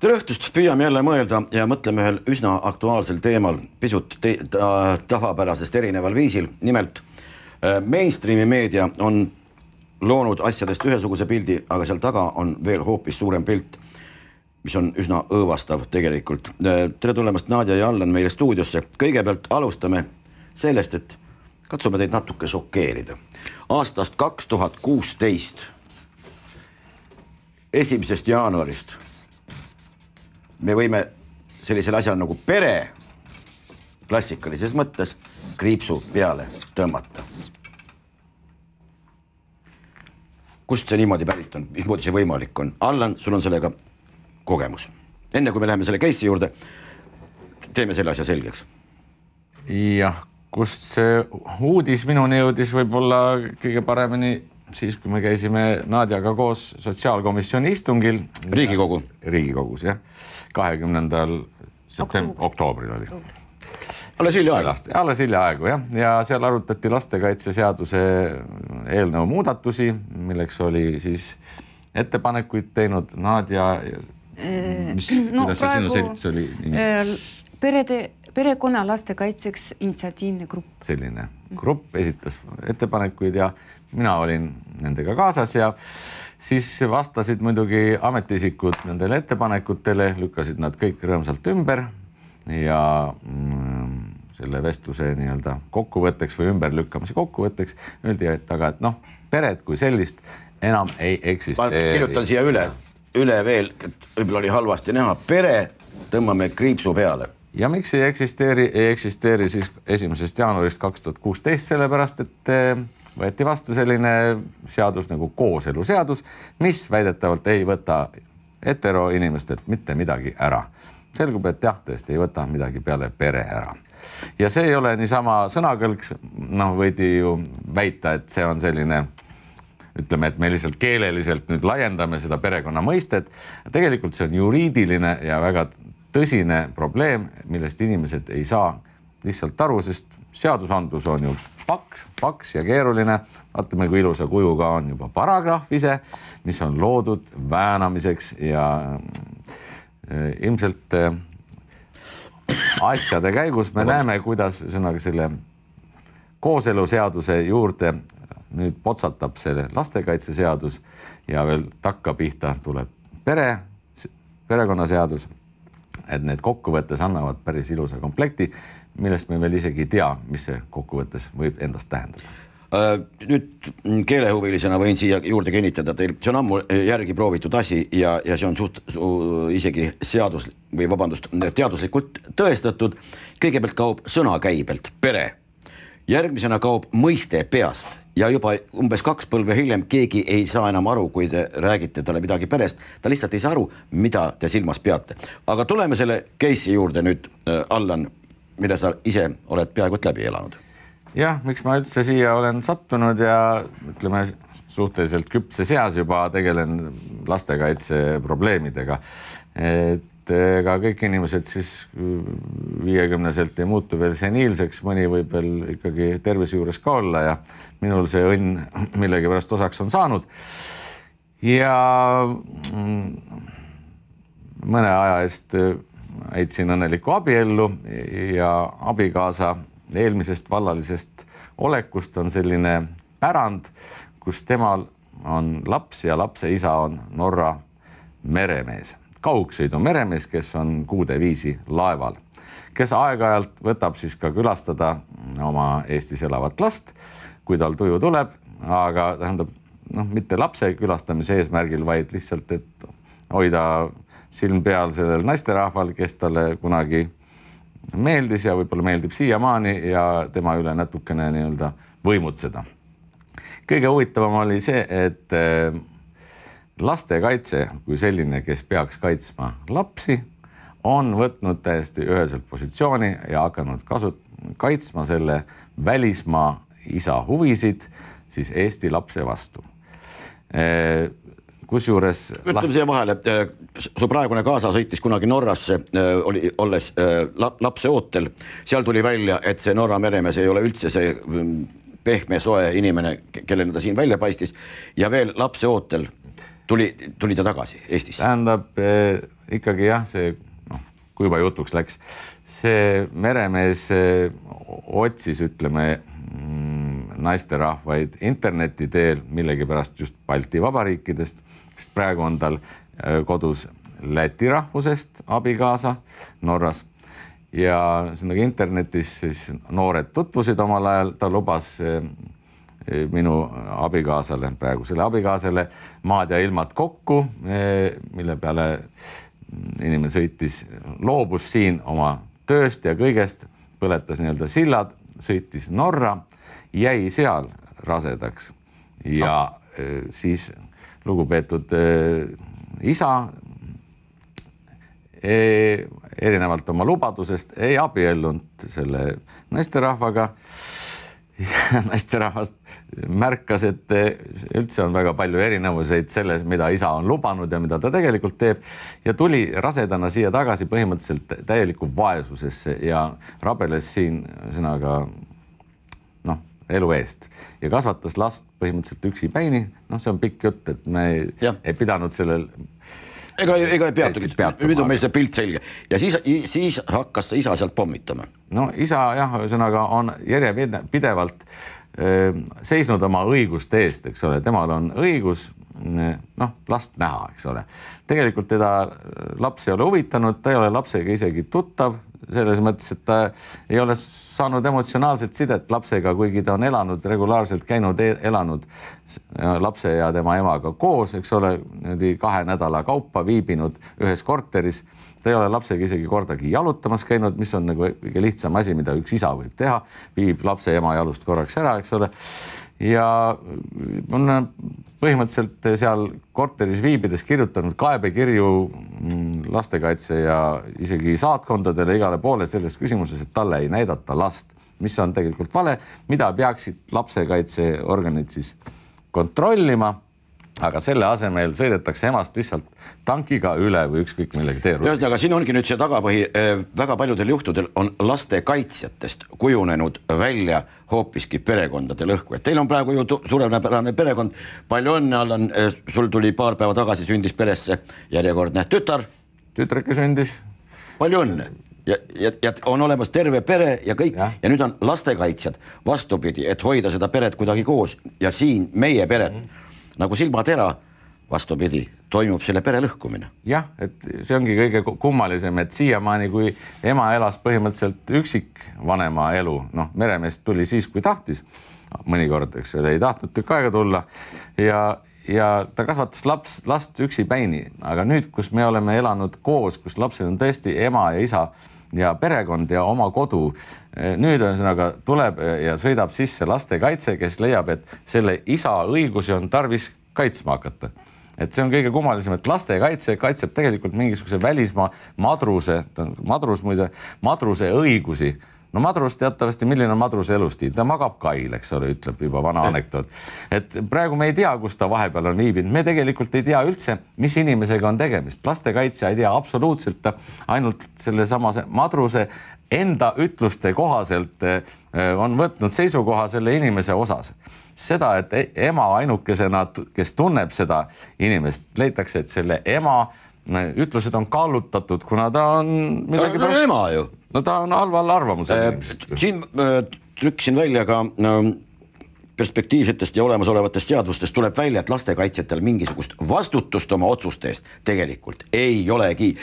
Tere õhtust, püüame jälle mõelda ja mõtleme ühel üsna aktuaalsel teemal, pisut tavapärasest erineval viisil. Nimelt, mainstreami meedia on loonud asjadest ühesuguse pildi, aga seal taga on veel hoopis suurem pilt, mis on üsna õõvastav tegelikult. Tere tulemast Nadja ja Allan meile stuudiosse. Kõigepealt alustame sellest, et katsume teid natuke šokeerida. Aastast 2016, 1. jaanuarist me võime sellisel asjal nagu pere klassikalises mõttes kriipsu peale tõmmata. Kust see niimoodi pärit on? Mismoodi see võimalik on? Allan, sul on sellega kogemus. Enne kui me läheme selle case'i juurde, teeme selle asja selgeks. Jah, kust see uudis minuni jõudis võib-olla kõige paremini siis, kui me käisime Nadjaga koos sotsiaalkomisjoni istungil. Riigikogus, jah. 20. oktoobril oli. Alles hiljaaegu. Alles hiljaaegu, jah. Ja seal arutati lastekaitseseaduse eelnõu muudatusi, milleks oli siis ettepanekuid teinud Nadja. Kuidas see sinu selts oli? Perekonna lastekaitseks initsiatiivne grupp. Selline grupp esitas ettepanekuid ja mina olin nendega kaasas ja siis vastasid muidugi ametiisikud nendele ettepanekutele, lükkasid nad kõik rõõmsalt ümber ja selle vestluse nii-öelda kokkuvõtteks või ümberlükkamise kokkuvõtteks öeldi, et aga et pered kui sellist enam ei eksisteeri. Ma kirjutan siia üle veel, et võib-olla oli halvasti näha, pere tõmbame kriipsu peale. Ja miks ei eksisteeri siis 1. jaanuarist 2016, sellepärast, et võeti vastu selline seadus nagu kooseluseadus, mis väidetavalt ei võta hetero inimestelt mitte midagi ära. Selgub, et jah, tõesti ei võta midagi peale pere ära. Ja see ei ole niisama sõnakõlks, võidi ju väita, et see on selline, ütleme, et me lihtsalt keeleliselt nüüd laiendame seda perekonna mõistet. Tegelikult see on juriidiline ja väga tõsine probleem, millest inimesed ei saa lihtsalt aru, sest seadusandlus on ju paks ja keeruline. Vaatame, kui ilusa kujuga on juba paragrahv ise, mis on loodud väänamiseks ja ilmselt asjade käigus me näeme, kuidas selle kooseluseaduse juurde nüüd potsatab selle lastekaitseseadus ja veel takka pihta tuleb perekonnaseadus, et need kokkuvõttes annavad päris ilusa komplekti, millest me veel isegi ei tea, mis see kokkuvõttes võib endast tähendada. Nüüd keelehuvilisena võin siia juurde kinnitada, see on ammu järgi proovitud asi ja see on isegi teaduslikult tõestatud. Kõigepealt kaob sõnakäibelt pere, järgmisena kaob mõiste peast ja juba umbes 2 põlve hiljem keegi ei saa enam aru, kui te räägite talle midagi perest. Ta lihtsalt ei saa aru, mida te silmas peate. Aga tuleme selle case'i juurde nüüd, Allan, mille sa ise oled peaaegu läbi elanud. Jah, miks ma üldse siia olen sattunud ja ütleme suhteliselt küpse seas juba tegelen lastekaitse probleemidega. Ega kõik inimesed siis 50-selt ei muutu veel seniilseks, mõni võib veel ikkagi tervise juures ka olla ja minul see õnn millegi pärast osaks on saanud. Ja mõne aja eest heitsin õnnelikku abiellu ja abikaasa eelmisest vallalisest olekust on selline pärand, kus temal on laps ja lapse isa on Norra meremees. Kaugsõidu meremees, kes on kuude viisi laeval, kes aeg-ajalt võtab siis ka külastada oma Eestis elavat last, kui tal tuju tuleb, aga tähendab, mitte lapse külastamise eesmärgil, vaid lihtsalt, et hoida silm peal sellel naisterahval, kes talle kunagi meeldis ja võib-olla meeldib siiamaani ja tema üle natukene nii-öelda võimutseda. Kõige huvitavam oli see, et lastekaitse kui selline, kes peaks kaitsma lapsi, on võtnud täiesti üheselt positsiooni ja hakanud kaitsma selle välismaa isa huvisid siis Eesti lapse vastu. Kusjuures... Ütleme siia vahele, et su praegune kaasa sõitis kunagi Norrasse, olles lapse ootel. Seal tuli välja, et see Norra meremees ei ole üldse see pehme, soe inimene, kellena ta siin välja paistis. Ja veel lapse ootel tuli ta tagasi Eestisse? Tähendab ikkagi jah, see kui juba jutuks läks, see meremees otsis, ütleme, naisterahvaid interneti teel millegipärast just Balti vabariikidest, sest praegu on tal kodus Läti rahvusest abikaasa Norras ja internetis siis noored tutvusid omal ajal, ta lubas minu abikaasale, praegusele abikaasale maad ja ilmad kokku, mille peale inimene loobus siin oma tööst ja kõigest, põletas nii-öelda sillad, sõitis Norra, jäi seal rasedaks ja siis lugupeetud isa erinevalt oma lubadusest ei abiellunud selle naisterahvaga. Naisterahvast märkas, et üldse on väga palju erinevuseid selles, mida isa on lubanud ja mida ta tegelikult teeb ja tuli rasedana siia tagasi põhimõtteliselt täieliku vaesusesse ja rabeles siin sõnaga elu eest ja kasvatas last põhimõtteliselt üksipäini. See on pikk jutt, et me ei pidanud sellel Ega ei peatugi, nüüd on meil see pilt selge. Ja siis hakkas see isa sealt pommitama. No isa jah, sõnaga on järjepidevalt seisnud oma õiguste eest, eks ole. Temal on õigus last näha, eks ole. Tegelikult teda laps ei ole huvitanud, ta ei ole lapsega isegi tuttav, selles mõttes, et ta ei ole saanud emotsionaalset sidet lapsega, kuigi ta on elanud, regulaarselt käinud, elanud lapse ja tema emaga koos, eks ole, 2 nädala kaupa viibinud ühes korteris. Ta ei ole lapsega isegi kordagi jalutamas käinud, mis on nagu kõige lihtsam asi, mida üks isa võib teha, viib lapse ema jalust korraks ära, eks ole. Ja on põhimõtteliselt seal korteris viibides kirjutanud kaebekirju lastekaitse ja isegi saatkondadele igale poole selles küsimuses, et talle ei näidata last, mis on tegelikult vale, mida peaksid lapsekaitseorganid siis kontrollima, aga selle asemel sõidetakse emast lihtsalt tankiga üle või ükskõik millegi teeruumi. Aga siin ongi nüüd see tagapõhi, väga paljudel juhtudel on lastekaitsjatest kujunenud välja hoopiski perekondade lõhku. Teil on praegu ju suurepärane perekond, palju õnne, Allan, sul tuli paar päeva tagasi sündis peresse järjekordne tütar. Tütreke sündis. Palju õnne. Ja on olemas terve pere ja kõik ja nüüd on lastekaitsjad vastupidi, et hoida seda peret kuidagi koos ja siin meie peret nagu silmatera vastupidi toimub selle pere lõhkumine. Jah, et see ongi kõige kummalisem, et siiamaani, kui ema elas põhimõtteliselt üksikvanema elu, meremeest tuli siis, kui tahtis, mõnikord, eks ole, ei tahtnud tükk aega tulla ja ta kasvatas last üksipäini, aga nüüd, kus me oleme elanud koos, kus lapsel on tõesti ema ja isa ja perekond ja oma kodu, nüüd on sõnaga tuleb ja sõidab sisse lastekaitse, kes leiab, et selle isa õigusi on tarvis kaitsma hakata. Et see on kõige kummalisem, et lastekaitse kaitseb tegelikult mingisuguse välismaa madruse õigusi. Madrus teatavasti, milline on madruse elustiil? Ta magab kail, eks ole, ütleb juba vana anekdoot. Et praegu me ei tea, kus ta vahepeal on viibinud. Me tegelikult ei tea üldse, mis inimesega on tegemist. Lastekaitse ei tea absoluutselt ainult selle samase madruse enda ütluste kohaselt on võtnud seisukoha selle inimese osas. Seda, et ema ainukesena, kes tunneb seda inimest, leitakse, et selle ema ütlused on kallutatud, kuna ta on midagi pärast... ema ju. No ta on halval arvamusel. Siin trükkisin välja ka perspektiivsetest ja olemasolevatest seadustest tuleb välja, et lastekaitsjatel mingisugust vastutust oma otsuste eest tegelikult ei olegi.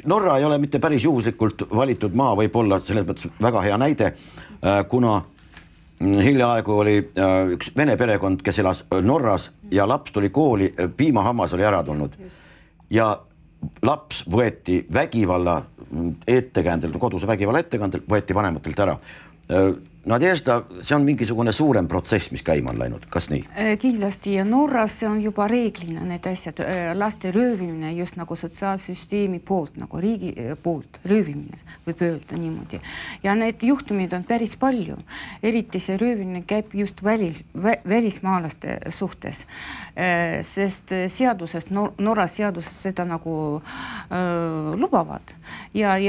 Norra ei ole mitte päris juhuslikult valitud maa, võib olla selles mõttes väga hea näide, kuna hiljaaegu oli üks vene perekond, kes elas Norras ja laps tuli kooli, piimahammas oli ära tulnud ja laps võeti vägivalla ettekäändel, koduse vägivalla ettekäändel, võeti vanematelt ära. Nadjezda, see on mingisugune suurem protsess, mis käima on läinud. Kas nii? Kindlasti ja Norras see on juba reeglina need asjad, laste röövimine just nagu sotsiaalsüsteemi poolt, nagu riigi poolt röövimine võib öelda niimoodi. Ja need juhtumid on päris palju. Eriti see röövimine käib just välismaalaste suhtes, sest seadusest, Norras seadusest seda nagu lubavad ja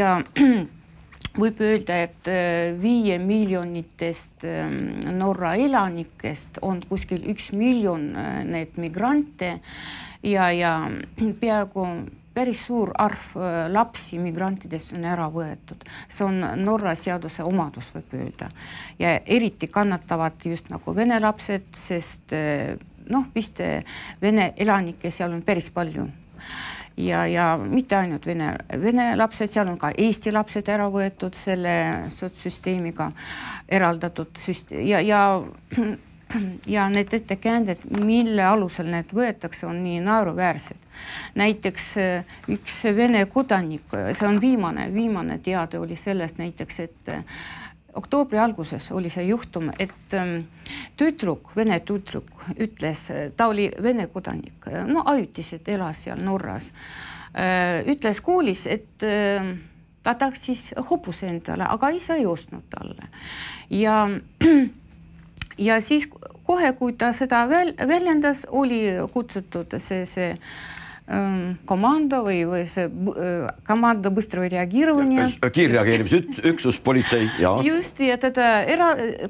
võib öelda, et 5 miljonitest Norra elanikest on kuskil 1 miljon need migrante ja peaaegu päris suur arv lapsi migrantidest on ära võetud. See on Norra seaduse omadus, võib öelda. Ja eriti kannatavad just nagu vene lapsed, sest vist vene elanikke seal on päris palju. Ja mitte ainult vene lapsed, seal on ka Eesti lapsed ära võetud selle sootssüsteemiga eraldatud ja need ettekäänded, mille alusel need võetakse, on nii naeruväärsed. Näiteks üks vene kodanik, see on viimane teade oli sellest näiteks, et oktoobri alguses oli see juhtum, et vene tütruk ütles, ta oli vene kodanik, ajutiselt elas seal Norras, ütles koolis, et ta tahtis hobuse endale, aga isa ei ostnud talle. Ja siis kohe, kui ta seda väljendas, oli kutsutud see komando või see komanda bõstrava reageerimine. Kiirreageerimisüksus, politsei. Just, ja teda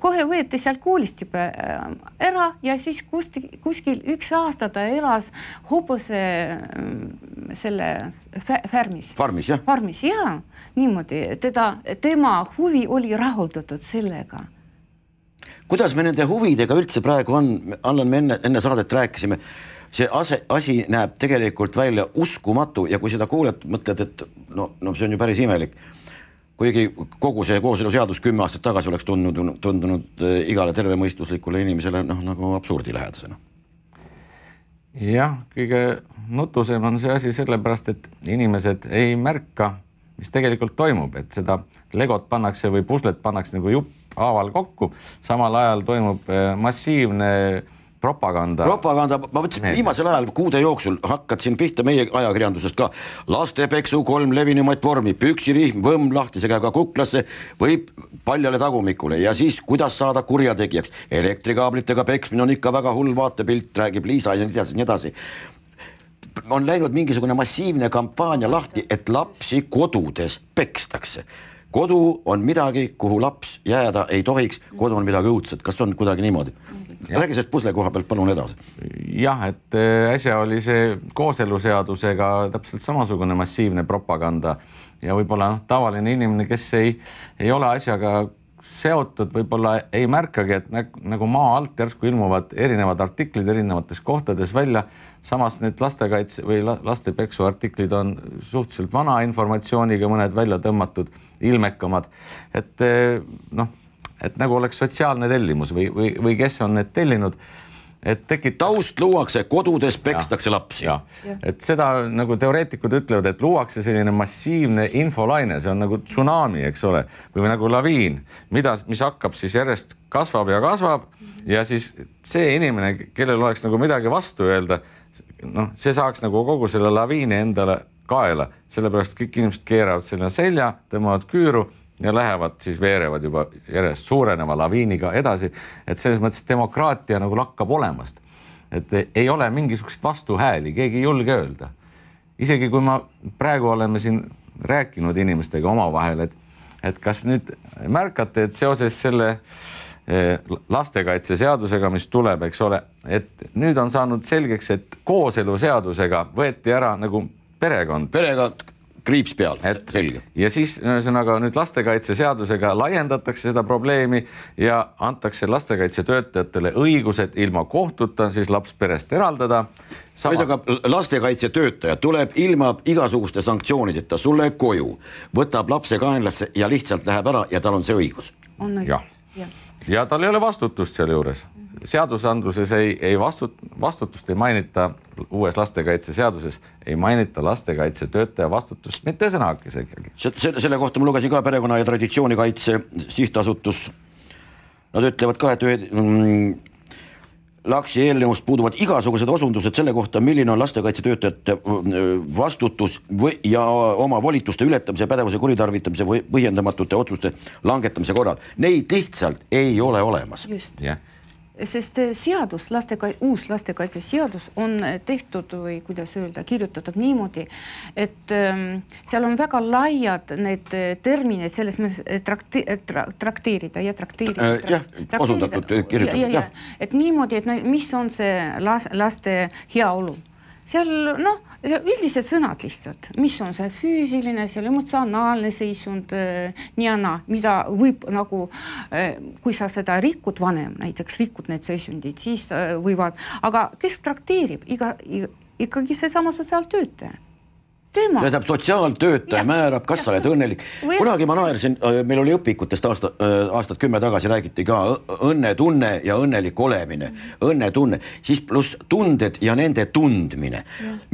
kohe võeti sealt koolist juba ära ja siis kuskil 1 aasta ta elas hobuse selle farmis. Farmis, jah? Farmis, jaa. Niimoodi. Tema huvi oli rahuldatud sellega. Kuidas me nende huvidega üldse praegu on? Allan, me enne saadet rääkisime. See asi näeb tegelikult välja uskumatu ja kui seda kuuled, mõtled, et see on ju päris imelik. Kuigi kogu see kooseluseadus 10 aastat tagasi oleks tundunud igale tervemõistuslikule inimesele nagu absurdilähedasena. Jah, kõige nutusem on see asi sellepärast, et inimesed ei märka, mis tegelikult toimub, et seda legot pannakse või puslet pannakse nagu jupp haaval kokku, samal ajal toimub massiivne propaganda. Ma võtsin viimasel ajal kuude jooksul hakkad siin pihta meie ajakirjandusest ka. Lastepeksu 3 levinumaid vormi, püksirihm, võmm lahtise käega kuklasse või paljale tagumikule ja siis kuidas saada kurjategijaks. Elektrikaablitega peksmine on ikka väga hull vaatepilt, räägib Liisa ja nii edasi. On läinud mingisugune massiivne kampaania lahti, et lapsi kodudes pekstakse. Kodu on midagi, kuhu laps jääda ei tohiks, kodu on midagi õudset. Kas on kuidagi niimoodi? Räägi sellest pusle koha pealt, palun edasi. Jah, et äsja oli see kooseluseadusega täpselt samasugune massiivne propaganda ja võib-olla tavaline inimene, kes ei ole asjaga seotud, võib-olla ei märkagi, et nagu maa alt järsku ilmuvad erinevad artiklid erinevates kohtades välja. Samas need lastekaitse või lastepeksu artiklid on suhteliselt vana informatsiooniga, mõned välja tõmmatud, ilmekamad. Et nagu oleks sotsiaalne tellimus või kes on need tellinud. Taust luuakse, kodudes pekstakse lapsi. Ja. Et seda nagu teoreetikud ütlevad, et luuakse selline massiivne infolaine, see on nagu tsunami, eks ole, või nagu laviin, mis hakkab siis järjest kasvab ja siis see inimene, kellel oleks nagu midagi vastu öelda, see saaks nagu kogu selle laviini endale kaela, sellepärast kõik inimesed keeravad selle selja, tõmbavad küüru ja lähevad siis veerevad juba järjest suureneva laviiniga edasi, et selles mõttes demokraatia nagu lakkab olemast. Et ei ole mingisugust vastuhääli, keegi ei julge öelda. Isegi kui ma praegu oleme siin rääkinud inimestega omavahel, et kas nüüd märkate, et seoses selle lastekaitseseadusega, mis tuleb, eks ole, et nüüd on saanud selgeks, et kooseluseadusega võeti ära nagu perekond. Perekond kriips peal, selge. Ja siis nüüd lastekaitseseadusega laiendatakse seda probleemi ja antakse lastekaitsetöötajatele õigused ilma kohtuta siis laps perest eraldada. Aga lastekaitsetöötaja tuleb ilma igasuguste sanktsioonideta sulle koju, võtab lapse kaenlasse ja lihtsalt läheb ära ja tal on see õigus. Ja tal ei ole vastutust seal juures. Seadusandluses vastutust ei mainita uues lastekaitseseaduses, ei mainita lastekaitsetöötaja vastutust, mitte sõnakese. Selle kohta ma lugesin ka Perekonna ja Traditsioonikaitse sihtasutus. Nad ütlevad ka, et Laksi eelnõust puuduvad igasugused osundused selle kohta, milline on lastekaitsetöötajate vastutus ja oma volituste ületamise pädevuse kuritarvitamise või põhjendamatute otsuste langetamise korral. Neid lihtsalt ei ole olemas. Just. Sest seadus, uus lastekaitseseadus on tehtud või kuidas öelda, kirjutatud niimoodi, et seal on väga laiad need terminid selles mõttes trakteerida ja trakteerida. Jah, osundatud, kirjutatud. Et niimoodi, et mis on see laste heaolu. seal üldiselt sõnad lihtsalt, mis on see füüsiline, see emotsionaalne seisund, mida võib nagu, kui sa seda rikud vanem, näiteks rikud need seisundid, siis võivad, aga kes trakteerib ikkagi seesama sotsiaaltöötaja. Tähendab, sotsiaaltöötaja määrab, kas sa oled õnnelik. Kunagi ma naersin, meil oli õpikutest aastat 10 tagasi räägiti ka õnnetunne ja õnnelik olemine. Õnnetunne, siis pluss tunded ja nende tundmine.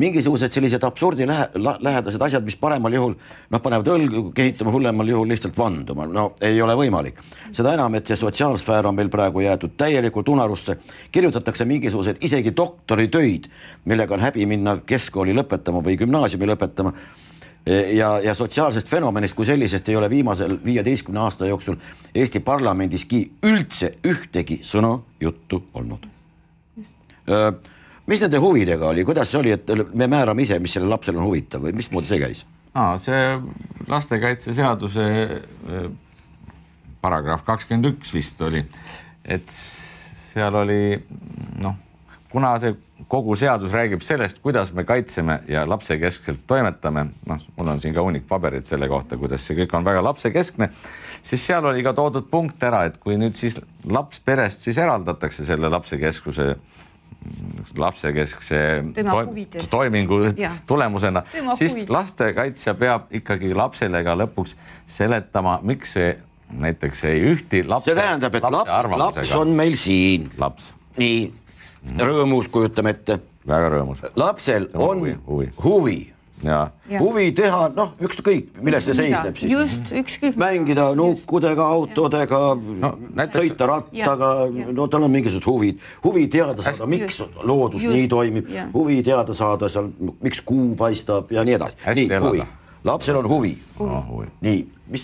Mingisugused sellised absurdi lähedased asjad, mis paremal juhul panevad õlgu kehitama, hullemal juhul lihtsalt vanduma. No ei ole võimalik. Seda enam, et see sotsiaalsfäär on meil praegu jäetud täielikult unarusse. Kirjutatakse mingisugused isegi doktoritöid, millega on häbi minna keskkooli lõpetama või gümnaasiumi lõpetama. Ja sotsiaalsest fenomenist kui sellisest ei ole viimasel 15 aasta jooksul Eesti parlamendiski üldse ühtegi sõna juttu olnud. Mis nende huvidega oli? Kuidas see oli, et me määrame ise, mis selle lapsel on huvitav või mis moodi see käis? See lastekaitseseaduse paragrahv 21 vist oli, et seal oli, kuna see kogu seadus räägib sellest, kuidas me kaitseme ja lapsekeskselt toimetame, mul on siin ka hunnik paberid selle kohta, kuidas see kõik on väga lapsekeskne, siis seal oli ka toodud punkt ära, et kui nüüd siis laps perest siis eraldatakse selle lapsekeskse toimingu tulemusena, siis lastekaitsja peab ikkagi lapsele ka lõpuks seletama, miks see näiteks ei ühti lapse arvamusega. See tähendab, et laps on meil siin. Laps. Nii, rõõmus kujutame ette. Väga rõõmus. Lapsel on huvi. Huvi teha, ükskõik, millest see seisneb siis. Just, ükskõik. Mängida nukkudega, autodega, sõita rattaga, tal on mingisugused huvid. Huvi teada saada, miks loodus nii toimib. Huvi teada saada, miks kuu paistab ja nii edasi. Nii, huvi. Lapsel on huvi. Nii, mis...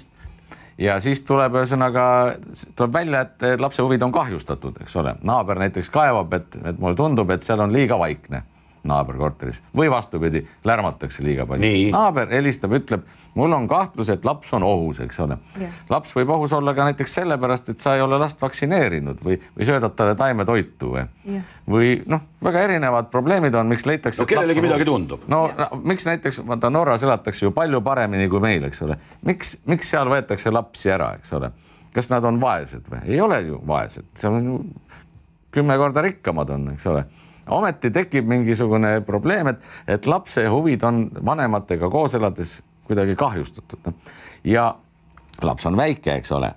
Ja siis tuleb välja, et lapse huvid on kahjustatud, eks ole. Naaber näiteks kaevab, et mulle tundub, et seal on liiga vaikne naaberkorteris. Või vastupidi, lärmatakse liiga palju. Naaber helistab, ütleb, mul on kahtlus, et laps on ohus, eks ole. Laps võib ohus olla ka näiteks sellepärast, et sa ei ole last vaktsineerinud või söödad talle taimetoitu. Või väga erinevad probleemid on, miks leitakse... Kellelegi midagi tundub. Miks näiteks, Norras elatakse ju palju paremini kui meil, eks ole. Miks seal võetakse lapsi ära, eks ole? Kas nad on vaesed või? Ei ole ju vaesed. See on ju 10 korda rikkamad on, eks ole. Ometi tekib mingisugune probleem, et lapse huvid on vanematega koos elades kuidagi kahjustatud. Ja laps on väike, eks ole.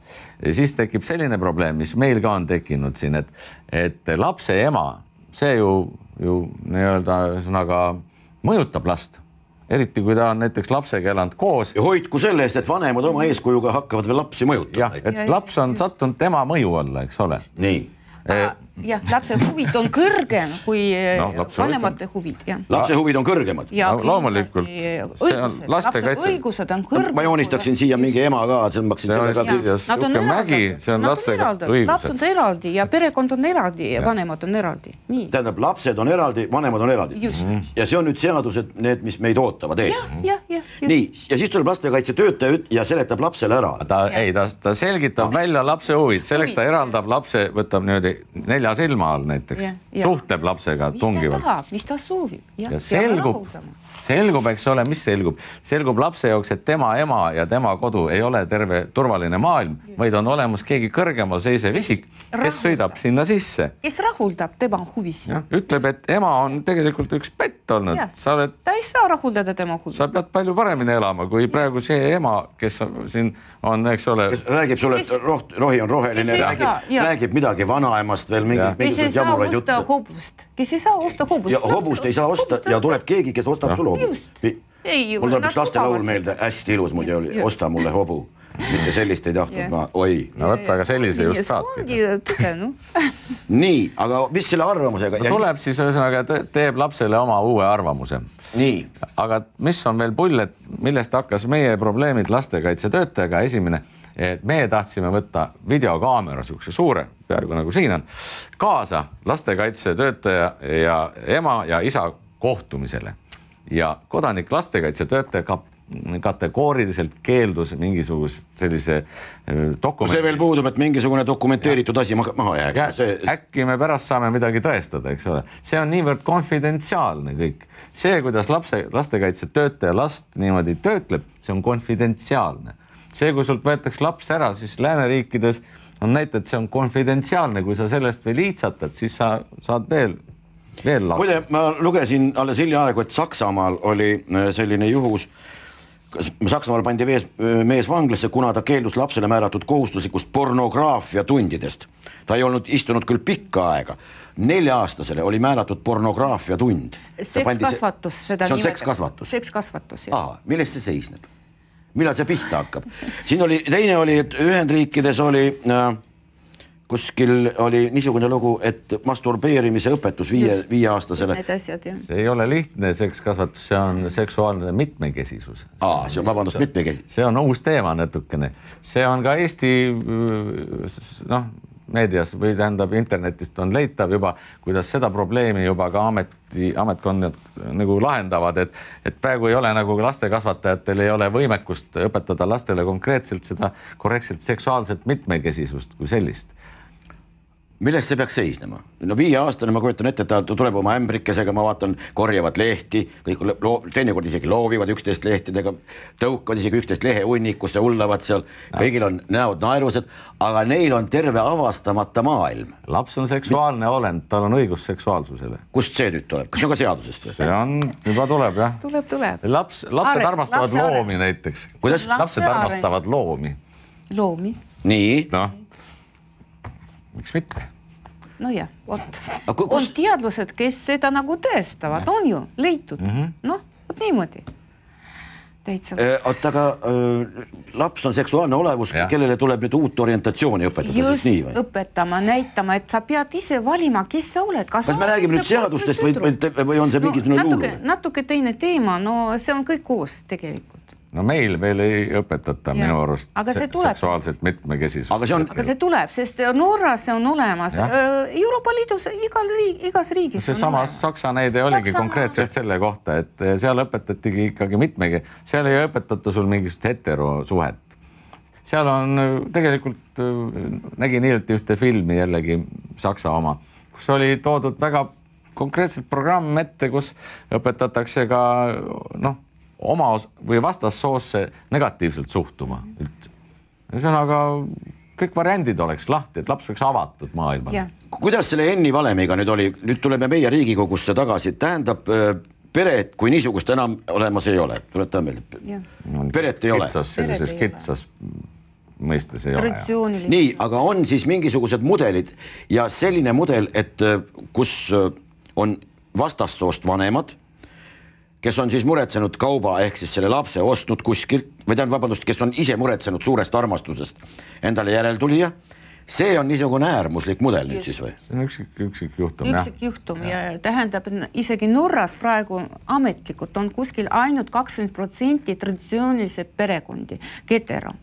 Siis tekib selline probleem, mis meil ka on tekkinud siin, et lapse ema, see ju nii-öelda mõjutab last. Eriti kui ta on näiteks lapsega elanud koos. Ja hoidku selle eest, et vanemad oma eeskujuga hakkavad veel lapsi mõjutama. Et laps on sattunud tema mõju alla, eks ole. Nii. Lapse huvid on kõrgem kui vanemate huvid. Lapse huvid on kõrgemad. Loomulikult. Lapse õigused on kõrgemad. Ma joonistaksin siia mingi ema ka. Nad on eraldi. Laps on eraldi ja perekond on eraldi ja vanemad on eraldi. Tähendab, lapsed on eraldi, vanemad on eraldi. Ja see on nüüd seadused, need, mis meid ootavad ees. Nii, ja siis tuleb lastekaitsetöötaja ja seletab lapsele ära. Ta selgitab välja lapse huvid. Selleks ta eraldab lapse, võtab niimoodi 4 silma all näiteks, suhtleb lapsega tungivalt. Mis ta soovib. Ja selgub, eks ole, mis selgub? Selgub lapse jooks, et tema ema ja tema kodu ei ole terve turvaline maailm, vaid on olemas keegi kõrgemal seisev isik, kes sõidab sinna sisse. Kes rahuldab tema huvisi. Ütleb, et ema on tegelikult üks pett olnud. Ta ei saa rahuldada tema huvisi. Sa pead palju paremini elama, kui praegu see ema, kes siin on, eks ole... Räägib sulle, et rohi on roheline, räägib midagi vanaemast veel kes ei saa osta hobust. Kes ei saa osta hobust. Ja hobust ei saa osta ja tuleb keegi, kes ostab sul hobu. Mul tuleb üks lastelaul meelde, hästi ilus muidu oli, osta mulle hobu. Mitte sellist ei tahtnud ma, oi. No võtta, aga sellise just saadki. Nii, aga mis selle arvamusega? Tuleb siis ühesõnaga, teeb lapsele oma uue arvamuse. Nii. Aga mis on veel pull, et millest hakkas meie probleemid lastekaitsetöötajaga esimene, et meie tahtsime võtta videokaamera sihukese suure, peaaegu nagu siin on, kaasa lastekaitsetöötaja ja ema ja isa kohtumisele. Ja kodanik lastekaitsetöötaja ka kategooriliselt keeldus mingisugust sellise dokumendi. See veel puudub, et mingisugune dokumenteeritud asi maha jääks. Äkki me pärast saame midagi tõestada, eks ole. See on niivõrd konfidentsiaalne kõik. See, kuidas lastekaitsetöötaja last niimoodi töötleb, see on konfidentsiaalne. See, kui sult võetakse laps ära, siis lääneriikides on näited, see on konfidentsiaalne. Kui sa sellest veel liitsatad, siis sa saad veel lapsi. Muide, ma lugesin alles hiljaaegu, et Saksamaal oli selline juhus. Saksamaal pandi mees vanglasse, kuna ta keeldus lapsele määratud kohustuslikust pornograafia tundidest. Ta ei olnud istunud küll pikka aega. 4-aastasele oli määratud pornograafia tund. Sekskasvatus. See on sekskasvatus. Sekskasvatus, jah. Millest see seisneb? Millal see pihta hakkab? Teine oli, et Ühendriikides oli... Kuskil oli niisugune lugu, et masturbeerimise õpetus 5-aastasele. See ei ole lihtne sekskasvatus, see on seksuaalne mitmekesisus. See on, vabandust, mitmekesisus. See on uus teema natukene. See on ka Eesti meedias või tähendab internetist on leitav juba, kuidas seda probleemi juba ka ametkonnad nagu lahendavad, et praegu ei ole nagu lastekasvatajatel ei ole võimekust õpetada lastele konkreetselt seda korrektselt seksuaalset mitmekesisust kui sellist. Millest see peaks seisnema? 5-aastane ma kujutan ette, et ta tuleb oma ämbrikesega, ma vaatan, korjavad lehti, kõik teinekord isegi loovivad 11 lehtidega, tõukavad isegi 11 lehe unnikusse, hullavad seal, kõigil on näod naerused, aga neil on terve avastamata maailm. Laps on seksuaalne olend, tal on õigus seksuaalsusele. Kust see nüüd tuleb? Kas see on ka seadusest? See on, juba tuleb, jah. Tuleb. Lapsed armastavad loomi näiteks. Kuidas? Lapsed armastavad loomi. Loomi? Nii? Miks mitte? No jah, on teadlused, kes seda nagu tõestavad, on ju leitud. Vot niimoodi. Aga laps on seksuaalne olevus, kellele tuleb nüüd uut orientatsiooni õpetada. Just õpetama, näitama, et sa pead ise valima, kes sa oled. Kas me räägime nüüd seadustest või on see mingisugune luulu? Natuke teine teema, see on kõik koos tegelikult. No meil veel ei õpetata minu arust seksuaalselt mitmekesisust. Aga see tuleb, sest Norras see on olemas. Euroopa Liidus igas riigis see samas Saksa näide oligi konkreetselt selle kohta, et seal õpetatigi ikkagi seal ei õpetata sul mingist heterosuhet. Seal on tegelikult, nägin hiljuti ühte filmi jällegi Saksa oma, kus oli toodud väga konkreetselt programm ette, kus õpetatakse ka oma või vastassoosse negatiivselt suhtuma. See on aga kõik variandid oleks lahti, et laps oleks avatud maailmale. Kuidas selle Enni valemiga nüüd oli? Nüüd tuleme meie Riigikogusse tagasi. Tähendab, peret kui niisugust enam olemas ei ole. Tuletame meelde. Peret ei ole. Sellises kitsas mõistes ei ole. Nii, aga on siis mingisugused mudelid ja selline mudel, et kus on vastassoost vanemad, kes on siis muretsenud kauba ehk siis selle lapse ostnud kuskilt, või vabandust, kes on ise muretsenud suurest armastusest endale järeltulija. See on niisugune äärmuslik mudel nüüd siis või? See on üksik juhtum, Üksik juhtum ja tähendab, isegi Norras praegu ametlikult on kuskil ainult 20% traditsioonilise perekondi, ketero.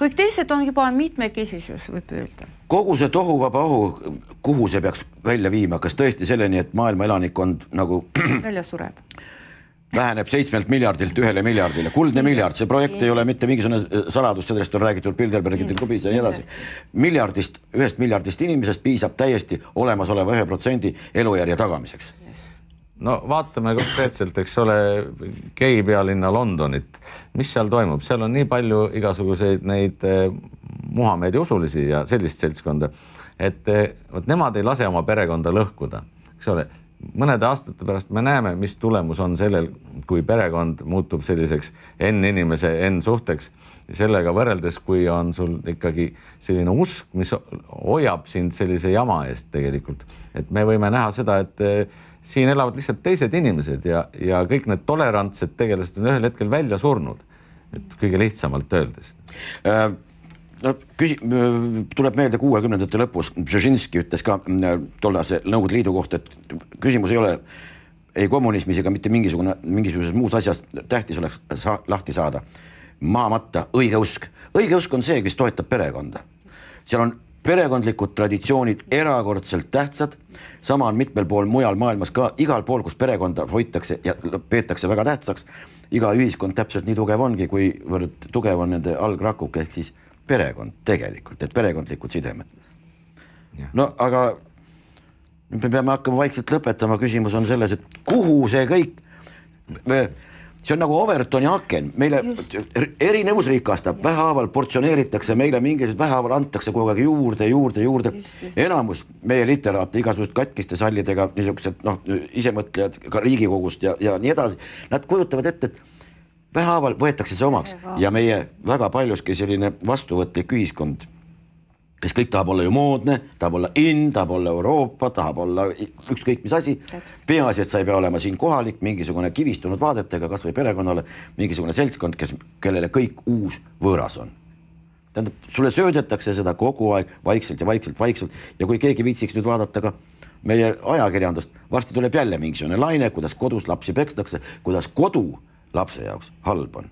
Kõik teised on juba mitmekesisus, võib öelda. Kogu see tohuvaba ohu, kuhu see peaks välja viima? Kas tõesti selleni, et maailma elanikkond nagu välja sureb? Väheneb 7 miljardilt 1 miljardile. Kuldne miljard, see projekt ei ole mitte mingisugune saladus, sellest on räägitud Bilderbergide klubis ja nii edasi. 1 miljardist inimesest piisab täiesti olemasoleva 1% elujärje tagamiseks. No vaatame konkreetselt, eks ole, gei pealinna Londonit. Mis seal toimub? Seal on nii palju igasuguseid neid Muhamedi usulisi ja sellist seltskonda, et nemad ei lase oma perekonda lõhkuda. Eks ole, mõnede aastate pärast me näeme, mis tulemus on sellel, kui perekond muutub selliseks N-inimese N-suhteks. Sellega võrreldes, kui on sul ikkagi selline usk, mis hoiab sind sellise jama eest tegelikult. Et me võime näha seda, et siin elavad lihtsalt teised inimesed ja kõik need tolerantsed tegelased on ühel hetkel välja surnud. Et kõige lihtsamalt öeldes. Tuleb meelde 60-ndate lõpus. Bžežinski ütles ka tollase Nõukogude Liidu kohta, et küsimus ei ole ei kommunismis ega mitte mingisuguses muus asjas tähtis oleks lahti saada. Maamatta õigeusk. Õigeusk on see, kes toetab perekonda. Seal on perekondlikud traditsioonid erakordselt tähtsad, sama on mitmel pool mujal maailmas ka, igal pool, kus perekonda hoitakse ja peetakse väga tähtsaks, iga ühiskond täpselt nii tugev ongi, kuivõrd tugev on nende algrakuk ehk siis perekond tegelikult, et perekondlikud sidemed. No aga nüüd me peame hakkama vaikselt lõpetama, küsimus on selles, et kuhu see kõik, see on nagu Overtoni aken, meile erinevus rikastab, vähehaaval portsioneeritakse, meile mingisugused vähehaaval antakse kogu aeg juurde. Enamus meie literaat igasugused katkiste sallidega, niisugused isemõtlejad ka Riigikogust ja nii edasi, nad kujutavad ette, et vähehaaval võetakse see omaks ja meie väga paljuski selline vastuvõtlik ühiskond, kes kõik tahab olla ju moodne, tahab olla tahab olla Euroopa, tahab olla ükskõik mis asi. Peaasi, et sa ei pea olema siin kohalik, mingisugune kivistunud vaadetega, kas või perekonnale, mingisugune seltskond, kellele kõik uus võõras on. Tähendab, sulle söödetakse seda kogu aeg vaikselt ja kui keegi viitsiks nüüd vaadata ka meie ajakirjandust, varsti tuleb jälle mingisugune laine, kuidas kodus lapsi pekstakse, kuidas kodu lapse jaoks halb on.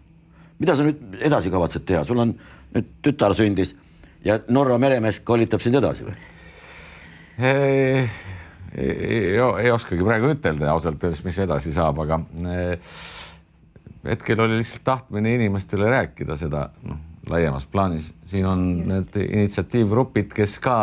Mida sa nüüd edasi kavatsed teha? Sul on nüüd tütar sündis ja Norra meremees koolitab sind edasi või? Ei oskagi praegu ütelda ausalt öeldes, mis edasi saab, aga hetkel oli lihtsalt tahtmine inimestele rääkida seda laiemas plaanis. Siin on need initsiatiivgrupid, kes ka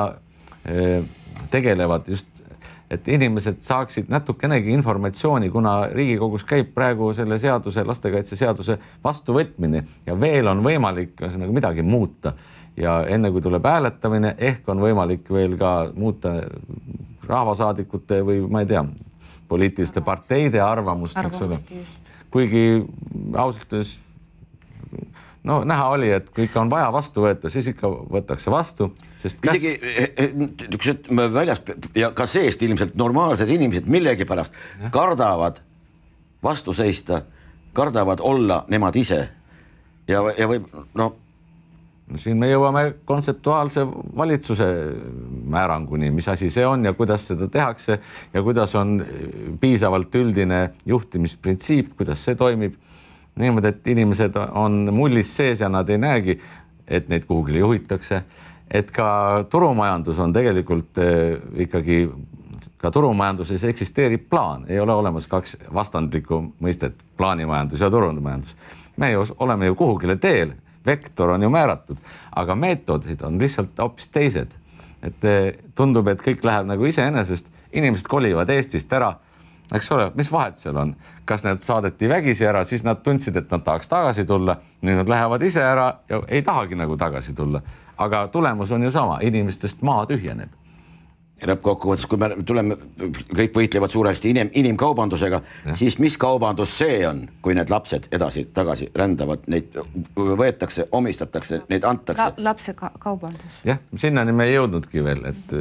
tegelevad just, et inimesed saaksid natukenegi informatsiooni, kuna Riigikogus käib praegu selle seaduse, lastekaitseseaduse vastuvõtmine ja veel on võimalik midagi muuta. Ja enne kui tuleb hääletamine, ehk on võimalik veel ka muuta rahvasaadikute või ma ei tea, poliitiliste parteide arvamust, eks ole. Kuigi ausalt öeldes näha oli, et kui ikka on vaja vastu võtta, siis ikka võtakse vastu. Isegi väljas ja ka seest ilmselt normaalsed inimesed millegipärast kardavad vastu seista, kardavad olla nemad ise ja võib, siin me jõuame kontseptuaalse valitsuse määranguni, mis asi see on ja kuidas seda tehakse ja kuidas on piisavalt üldine juhtimisprintsiip, kuidas see toimib. Niimoodi, et inimesed on mullis sees ja nad ei näegi, et neid kuhugile juhitakse. Et ka turumajandus on tegelikult ikkagi, ka turumajanduses eksisteerib plaan. Ei ole olemas kaks vastandlikku mõistet, plaanimajandus ja turumajandus. Me oleme ju kuhugile teel. Vektor on ju määratud, aga meetodid on lihtsalt hoopis teised. Et tundub, et kõik läheb nagu iseenesest, inimesed kolivad Eestist ära, eks ole, mis vahet seal on? Kas need saadeti vägisi ära, siis nad tundsid, et nad tahaks tagasi tulla, nüüd nad lähevad ise ära ja ei tahagi nagu tagasi tulla. Aga tulemus on ju sama, inimestest maa tühjeneb. Ja lõppkokkuvõttes, kui me tuleme, kõik võitlevad suuresti inimkaubandusega, siis mis kaubandus see on, kui need lapsed edasi tagasi rändavad, neid võetakse, omistatakse, neid antakse? Lapse kaubandus. Jah, sinnani me ei jõudnudki veel, et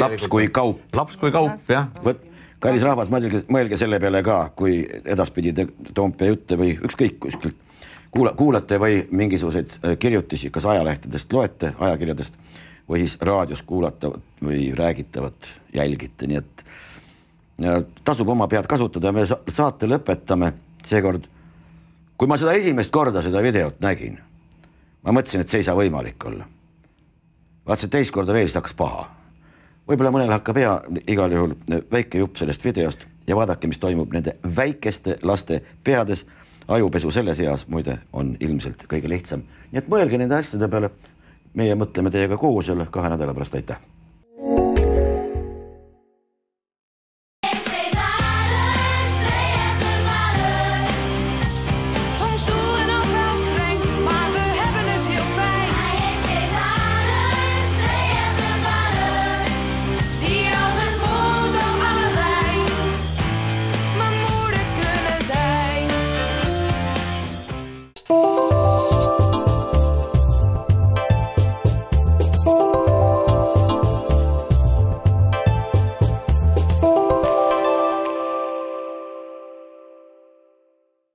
laps kui kaup. Laps kui kaup, jah. Kallis rahvas, mõelge selle peale ka, kui edaspidi Toompea jutte või ükskõik kuskilt kuulate või mingisuguseid kirjutisi, kas ajalehtedest loete, ajakirjadest, või siis raadios kuulatavat või räägitavat jälgite, nii et tasub oma pead kasutada. Me saate lõpetame seekord. Kui ma seda esimest korda seda videot nägin, ma mõtlesin, et see ei saa võimalik olla. Vaatasin teist korda veel, siis hakkas paha. Võib-olla mõnel hakkab hea igal juhul väike jupp sellest videost ja vaadake, mis toimub nende väikeste laste peades. Ajupesu selles eas muide on ilmselt kõige lihtsam. Nii et mõelge nende asjade peale. Meie mõtleme teiega koos jälle 2 nädala pärast, aitäh!